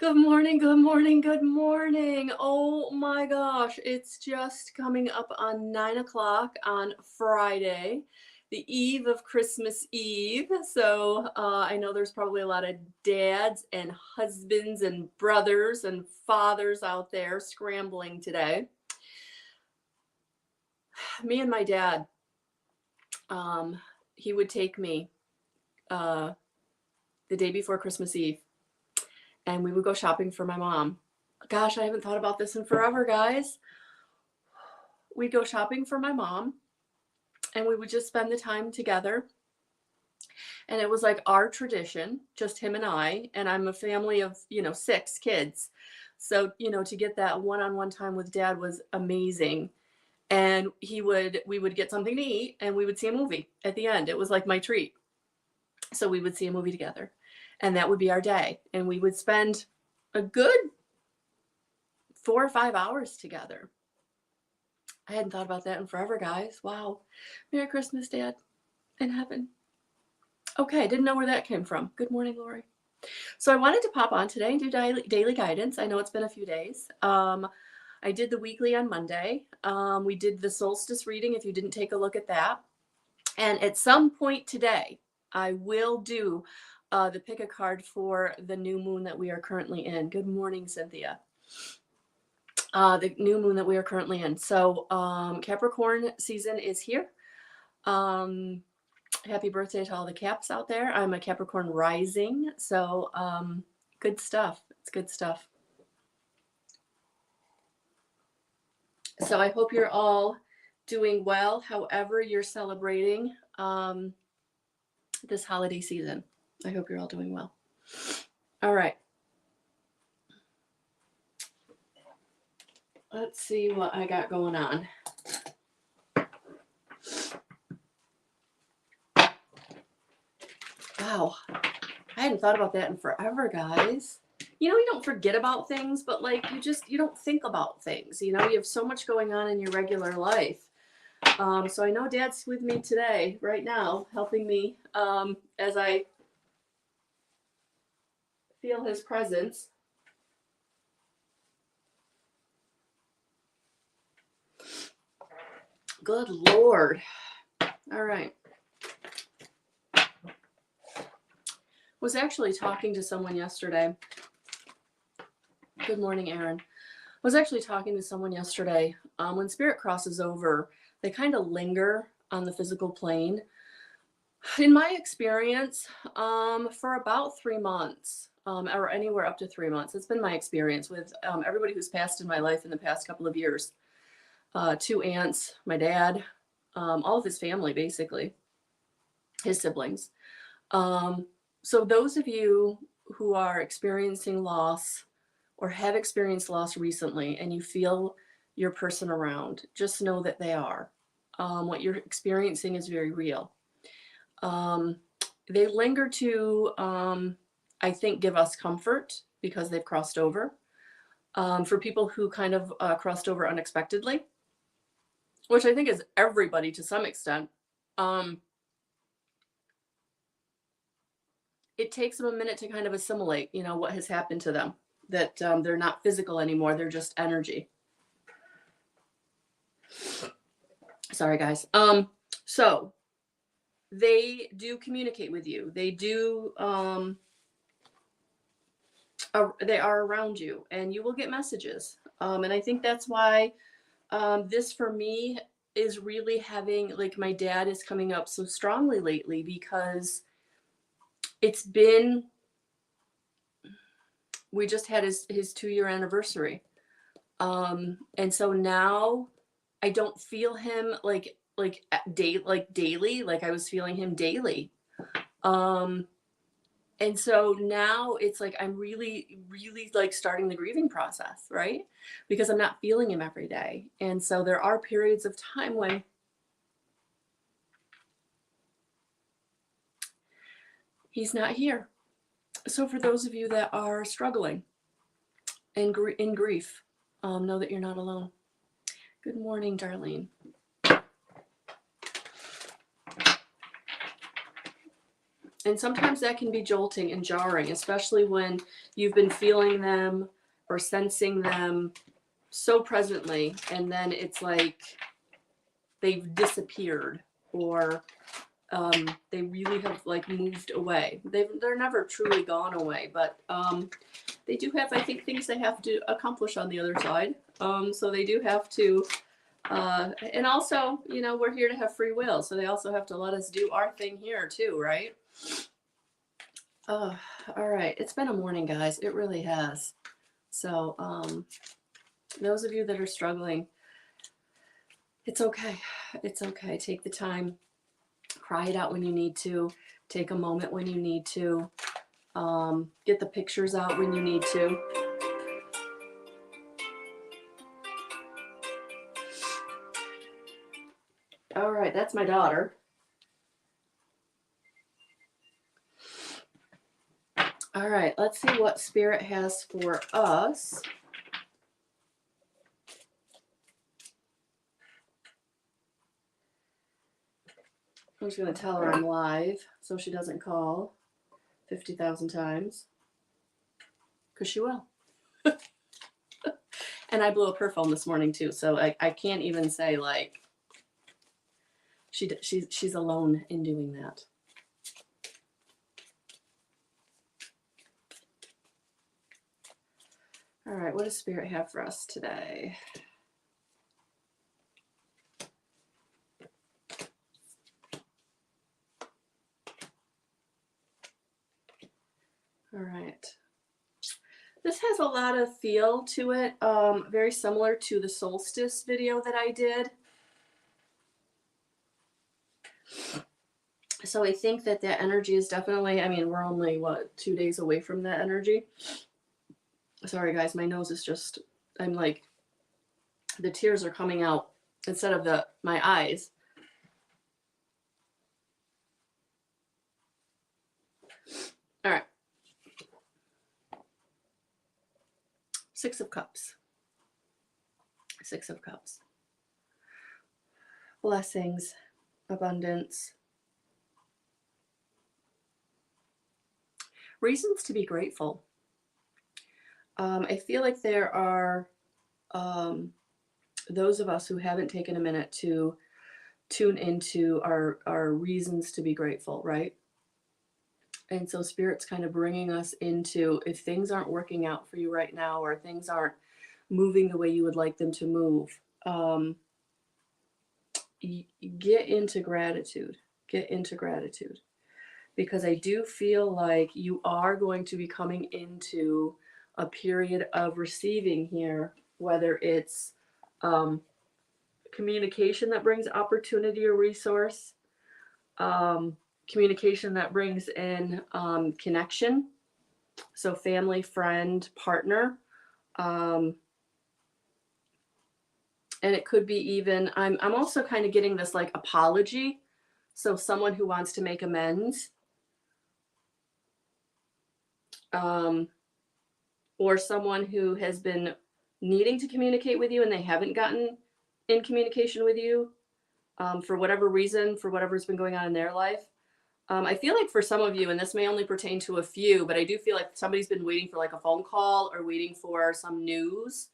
Good morning, good morning, good morning. Oh my gosh, it's just coming up on 9 o'clock on Friday, the eve of Christmas Eve. So I know there's probably a lot of dads and husbands and brothers and fathers out there scrambling today. Me and my dad, um, he would take me uh, the day before Christmas Eve and we would go shopping for my mom. Gosh, I haven't thought about this in forever, guys. We'd go shopping for my mom and we would just spend the time together. And it was like our tradition, just him and I. And I'm a family of, 6 kids. So, to get that one-on-one time with dad was amazing. And we would get something to eat and we would see a movie at the end. It was like my treat. So we would see a movie together and that would be our day. And we would spend a good 4 or 5 hours together. I hadn't thought about that in forever, guys. Wow. Merry Christmas, Dad, in heaven. Okay, didn't know where that came from. Good morning, Lori. So I wanted to pop on today and do daily guidance. I know it's been a few days. I did the weekly on Monday. We did the solstice reading if you didn't take a look at that. And at some point today, I will do the pick a card for the new moon that we are currently in. Good morning, Cynthia. The new moon that we are currently in. So Capricorn season is here. Happy birthday to all the Caps out there. I'm a Capricorn rising. So good stuff. It's good stuff. So I hope you're all doing well, however you're celebrating this holiday season. I hope you're all doing well. All right. Let's see what I got going on. Wow. I hadn't thought about that in forever, guys. You don't forget about things, but like you don't think about things. You have so much going on in your regular life. So I know Dad's with me today, right now, helping me as I feel his presence. Good Lord. All right. Was actually talking to someone yesterday. Good morning, Aaron. Was actually talking to someone yesterday. When spirit crosses over, they kind of linger on the physical plane. In my experience, for about 3 months, or anywhere up to 3 months, it's been my experience with everybody who's passed in my life in the past couple of years. 2 aunts, my dad, all of his family, basically, his siblings. So those of you who are experiencing loss or have experienced loss recently and you feel your person around, just know that they are. What you're experiencing is very real. They linger to, I think, give us comfort because they've crossed over. For people who kind of crossed over unexpectedly, which I think is everybody to some extent, it takes them a minute to kind of assimilate, what has happened to them, that they're not physical anymore. They're just energy. Sorry, guys. So they do communicate with you. They do, they are around you and you will get messages. And I think that's why this for me is really having, like, my dad is coming up so strongly lately because we just had his 2-year anniversary. And so now I don't feel him like daily, like I was feeling him daily. And so now it's like I'm really, really like starting the grieving process, right? Because I'm not feeling him every day. And so there are periods of time when he's not here. So for those of you that are struggling in grief, know that you're not alone. Good morning, Darlene. And sometimes that can be jolting and jarring, especially when you've been feeling them or sensing them so presently, and then it's like they've disappeared, or they really have like moved away. They're never truly gone away, but they do have, I think, things they have to accomplish on the other side. So they do have to, and also, you know, we're here to have free will, so they also have to let us do our thing here too, right? All right, it's been a morning, guys. It really has. So those of you that are struggling, it's okay. It's okay. Take the time. Cry it out when you need to. Take a moment when you need to. Get the pictures out when you need to. All right, that's my daughter. All right, let's see what Spirit has for us. I'm just going to tell her I'm live so she doesn't call 50,000 times. Because she will. And I blew up her phone this morning too, so I can't even say like she's alone in doing that. All right, what does Spirit have for us today? All right. This has a lot of feel to it, very similar to the solstice video that I did. So I think that that energy is definitely, I mean, we're only, what, 2 days away from that energy. Sorry, guys, my nose is just, I'm like, the tears are coming out instead of my eyes. All right. 6 of Cups. 6 of Cups. Blessings, abundance. Reasons to be grateful. I feel like there are those of us who haven't taken a minute to tune into our reasons to be grateful, right? And so Spirit's kind of bringing us into, if things aren't working out for you right now, or things aren't moving the way you would like them to move, get into gratitude. Get into gratitude. Because I do feel like you are going to be coming into a period of receiving here, whether it's communication that brings opportunity or resource, communication that brings in connection, so family, friend, partner, and it could be even, I'm also kind of getting this like apology, so someone who wants to make amends, or someone who has been needing to communicate with you and they haven't gotten in communication with you for whatever reason, for whatever's been going on in their life. I feel like for some of you, and this may only pertain to a few, but I do feel like somebody's been waiting for like a phone call or waiting for some news.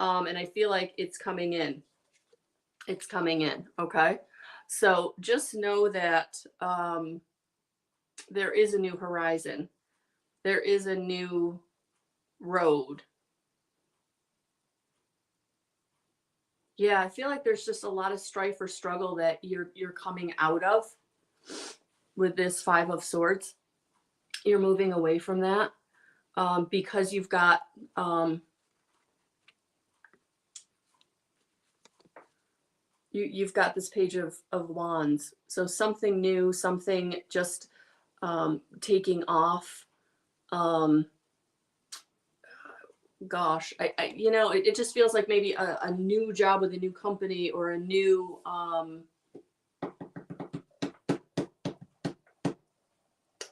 And I feel like it's coming in. It's coming in, okay? So just know that there is a new horizon. There is a new road. Yeah, I feel like there's just a lot of strife or struggle that you're coming out of with this 5 of Swords. You're moving away from that because you've got you've got this Page of Wands. So something new, something just taking off. Gosh, I you know, it just feels like maybe a new job with a new company, or a new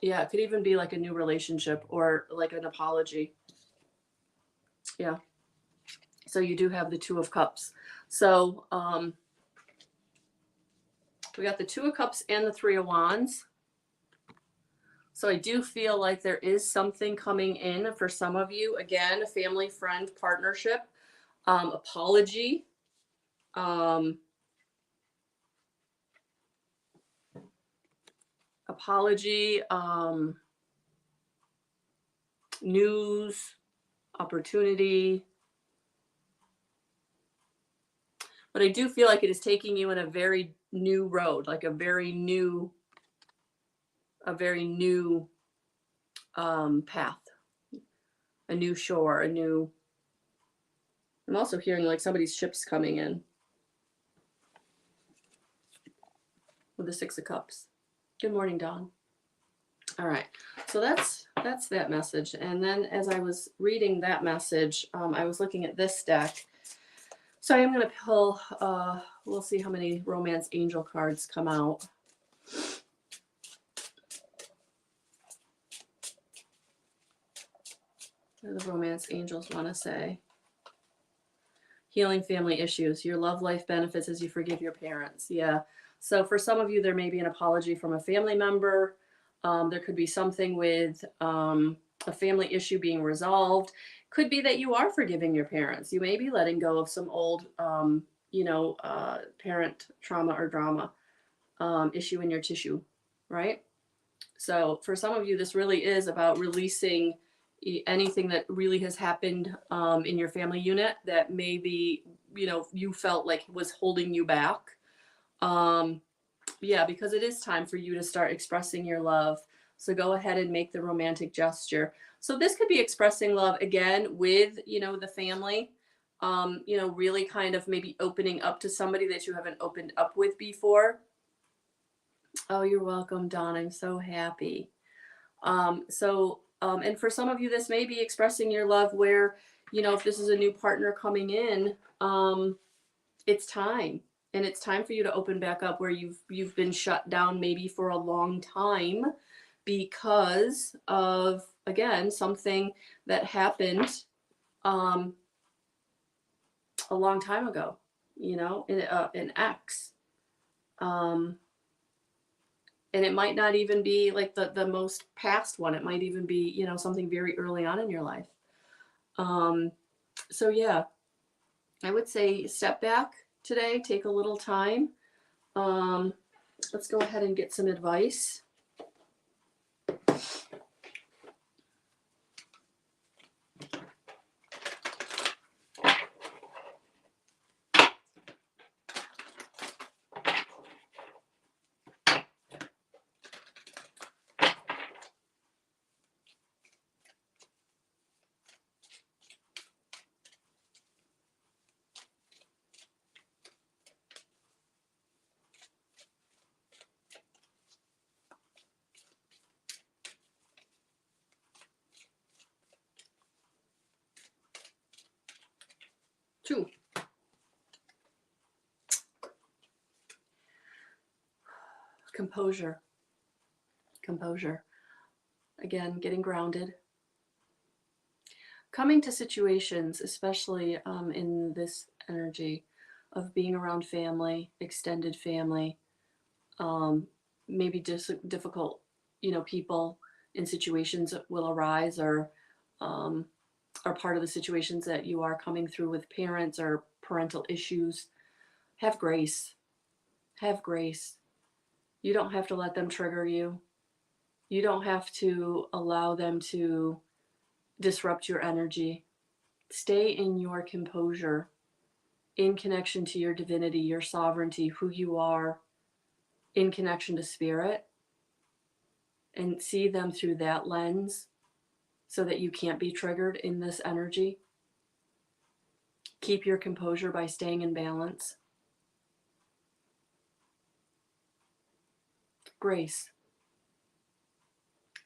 yeah, it could even be like a new relationship or like an apology. Yeah. So you do have the 2 of Cups. So we got the 2 of Cups and the 3 of Wands. So I do feel like there is something coming in for some of you. Again, a family, friend, partnership, apology, um, news, opportunity. But I do feel like it is taking you in a very new road, like a very new path, a new shore, a new. I'm also hearing like somebody's ship's coming in with the Six of Cups. Good morning, Dawn. All right, so that's that message. And then as I was reading that message, I was looking at this deck. So I am going to pull, we'll see how many Romance Angel cards come out. What do the Romance Angels want to say? Healing family issues. Your love life benefits as you forgive your parents. Yeah. So for some of you, there may be an apology from a family member. There could be something with a family issue being resolved. Could be that you are forgiving your parents. You may be letting go of some old, parent trauma or drama issue in your tissue, right? So for some of you, this really is about releasing anything that really has happened in your family unit that maybe, you felt like was holding you back. Yeah, because it is time for you to start expressing your love. So go ahead and make the romantic gesture. So this could be expressing love again with, the family, really kind of maybe opening up to somebody that you haven't opened up with before. Oh, you're welcome, Dawn. I'm so happy. And for some of you, this may be expressing your love where, if this is a new partner coming in, it's time. And it's time for you to open back up where you've been shut down maybe for a long time because of, again, something that happened a long time ago, an ex. And it might not even be like the most past one. It might even be, something very early on in your life. So yeah, I would say step back today, take a little time. Let's go ahead and get some advice. Two. Composure. Again, getting grounded. Coming to situations, especially in this energy of being around family, extended family, maybe difficult, people in situations will arise or are part of the situations that you are coming through with parents or parental issues. Have grace. Have grace. You don't have to let them trigger you. You don't have to allow them to disrupt your energy. Stay in your composure, in connection to your divinity, your sovereignty, who you are, in connection to spirit, and see them through that lens so that you can't be triggered in this energy. Keep your composure by staying in balance. Grace.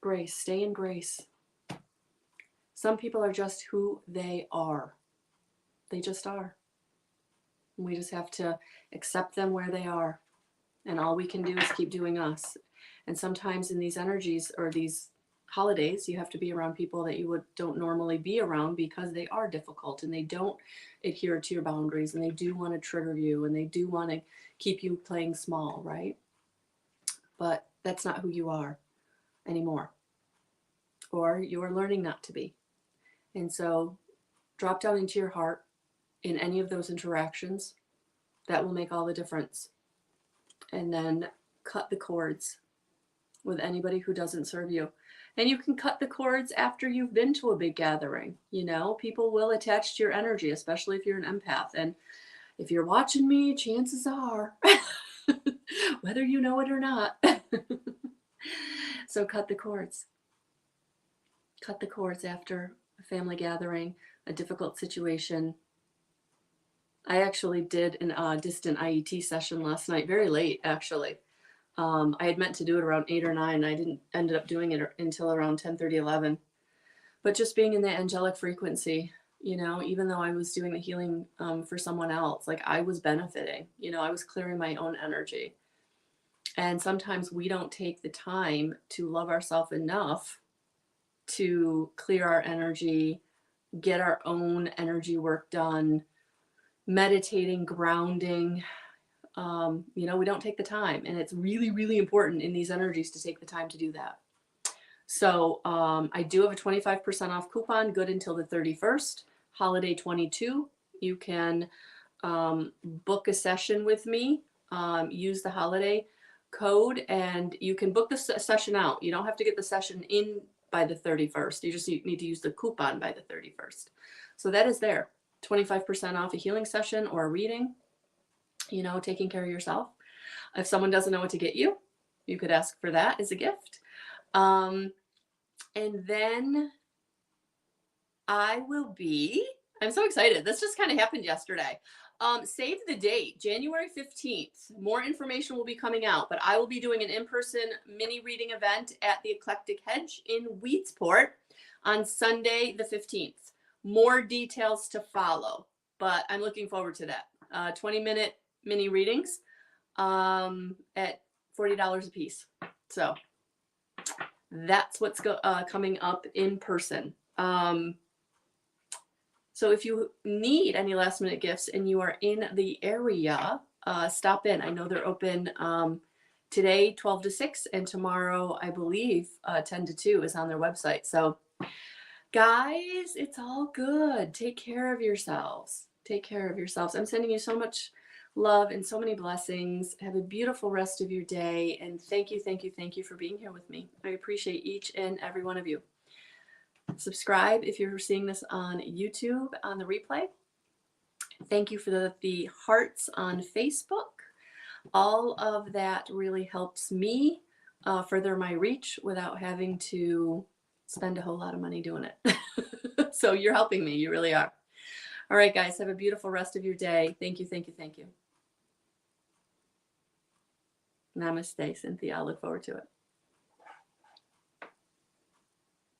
Grace. Stay in grace. Some people are just who they are. They just are. And we just have to accept them where they are. And all we can do is keep doing us. And sometimes in these energies or these holidays, you have to be around people that you don't normally be around because they are difficult and they don't adhere to your boundaries and they do want to trigger you and they do want to keep you playing small, right? But that's not who you are anymore. or you're learning not to be. And so drop down into your heart in any of those interactions. That will make all the difference. And then cut the cords with anybody who doesn't serve you. And you can cut the cords after you've been to a big gathering. You know, people will attach to your energy, especially if you're an empath. And if you're watching me, chances are, whether you know it or not. So cut the cords. Cut the cords after a family gathering, a difficult situation. I actually did a distant IET session last night, very late, actually. I had meant to do it around 8 or 9. I didn't ended up doing it until around 10:30, 11. But just being in the angelic frequency, you know, even though I was doing the healing for someone else, like I was benefiting, you know, I was clearing my own energy. And sometimes we don't take the time to love ourselves enough to clear our energy, get our own energy work done, meditating, grounding. You know, we don't take the time, and it's really, really important in these energies to take the time to do that. So I do have a 25% off coupon, good until the 31st, holiday 22. You can book a session with me, use the holiday code, and you can book the session out. You don't have to get the session in by the 31st. You just need to use the coupon by the 31st. So that is there, 25% off a healing session or a reading. You know, taking care of yourself. If someone doesn't know what to get you, you could ask for that as a gift. And then I'm so excited. This just kind of happened yesterday. Save the date, January 15th. More information will be coming out, but I will be doing an in-person mini reading event at the Eclectic Hedge in Weedsport on Sunday, the 15th. More details to follow, but I'm looking forward to that. 20-minute mini readings at $40 a piece. So that's what's coming up in person. So if you need any last minute gifts and you are in the area, stop in. I know they're open today 12 to 6 and tomorrow I believe 10 to 2 is on their website. So guys, it's all good. Take care of yourselves. Take care of yourselves. I'm sending you so much love and so many blessings. Have a beautiful rest of your day. And thank you for being here with me. I appreciate each and every one of you. Subscribe if you're seeing this on YouTube on the replay. Thank you for the hearts on Facebook. All of that really helps me further my reach without having to spend a whole lot of money doing it. So you're helping me. You really are. All right, guys, have a beautiful rest of your day. Thank you. Namaste, Cynthia. I look forward to it.